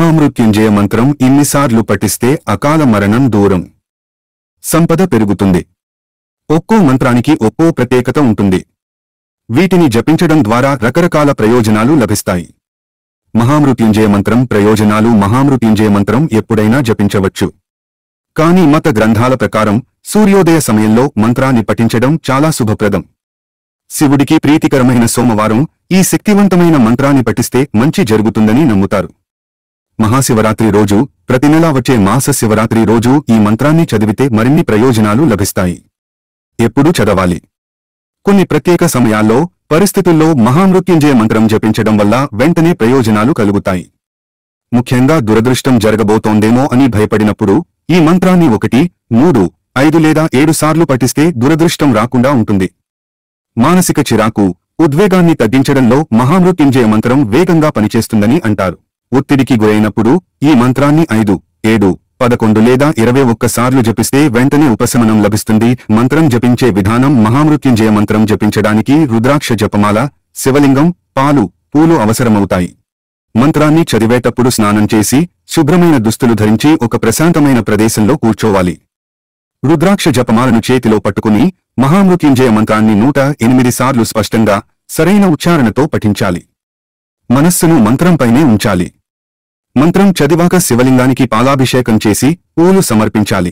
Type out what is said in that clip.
మహామృత్యుంజయ మంత్రం ఇన్నిసార్లు పఠిస్తే అకాల మరణం దూరం, సంపద పెరుగుతుంది. ఒక్కో మంత్రానికి ఒక్కో ప్రత్యేకత ఉంటుంది. వీటిని జపించడం ద్వారా రకరకాల ప్రయోజనాలు లభిస్తాయి. మహామృత్యుంజయ మంత్రం ప్రయోజనాలు. మహామృత్యుంజయ మంత్రం ఎప్పుడైనా జపించవచ్చు. కానీ మత గ్రంథాల ప్రకారం సూర్యోదయ సమయంలో మంత్రాన్ని పఠించడం చాలా శుభప్రదం. శివుడికి ప్రీతికరమైన సోమవారం ఈ శక్తివంతమైన మంత్రాన్ని పఠిస్తే మంచి జరుగుతుందని నమ్ముతారు. మహాశివరాత్రి రోజు, ప్రతి నెలా వచ్చే మాస శివరాత్రి రోజు ఈ మంత్రాన్ని చదివితే మరిన్ని ప్రయోజనాలు లభిస్తాయి. ఎప్పుడు చదవాలి? కొన్ని ప్రత్యేక సమయాల్లో, పరిస్థితుల్లో మహామృత్యుంజయ మంత్రం జపించడం వల్ల వెంటనే ప్రయోజనాలు కలుగుతాయి. ముఖ్యంగా దురదృష్టం జరగబోతోందేమో అని భయపడినప్పుడు ఈ మంత్రాన్ని 1, 3, 5 లేదా 7 సార్లు పఠిస్తే దురదృష్టం రాకుండా ఉంటుంది. మానసిక చిరాకు, ఉద్వేగాన్ని తగ్గించడంలో మహామృత్యుంజయ మంత్రం వేగంగా పనిచేస్తుందని అంటారు. ఒత్తిడికి గురైనప్పుడు ఈ మంత్రాన్ని 5, 7, 11 లేదా 21 సార్లు జపిస్తే వెంటనే ఉపశమనం లభిస్తుంది. మంత్రం జపించే విధానం. మహామృత్యుంజయ మంత్రం జపించడానికి రుద్రాక్ష జపమాల, శివలింగం, పాలు, పూలు అవసరమవుతాయి. మంత్రాన్ని చదివేటప్పుడు స్నానం చేసి, శుభ్రమైన దుస్తులు ధరించి ఒక ప్రశాంతమైన ప్రదేశంలో కూర్చోవాలి. రుద్రాక్ష జపమాలను చేతిలో పట్టుకుని మహామృత్యుంజయ మంత్రాన్ని 108 సార్లు స్పష్టంగా, సరైన ఉచ్చారణతో పఠించాలి. మనస్సును మంత్రంపైనే ఉంచాలి. మంత్రం చదివాక శివలింగానికి పాలాభిషేకం చేసి పూలు సమర్పించాలి.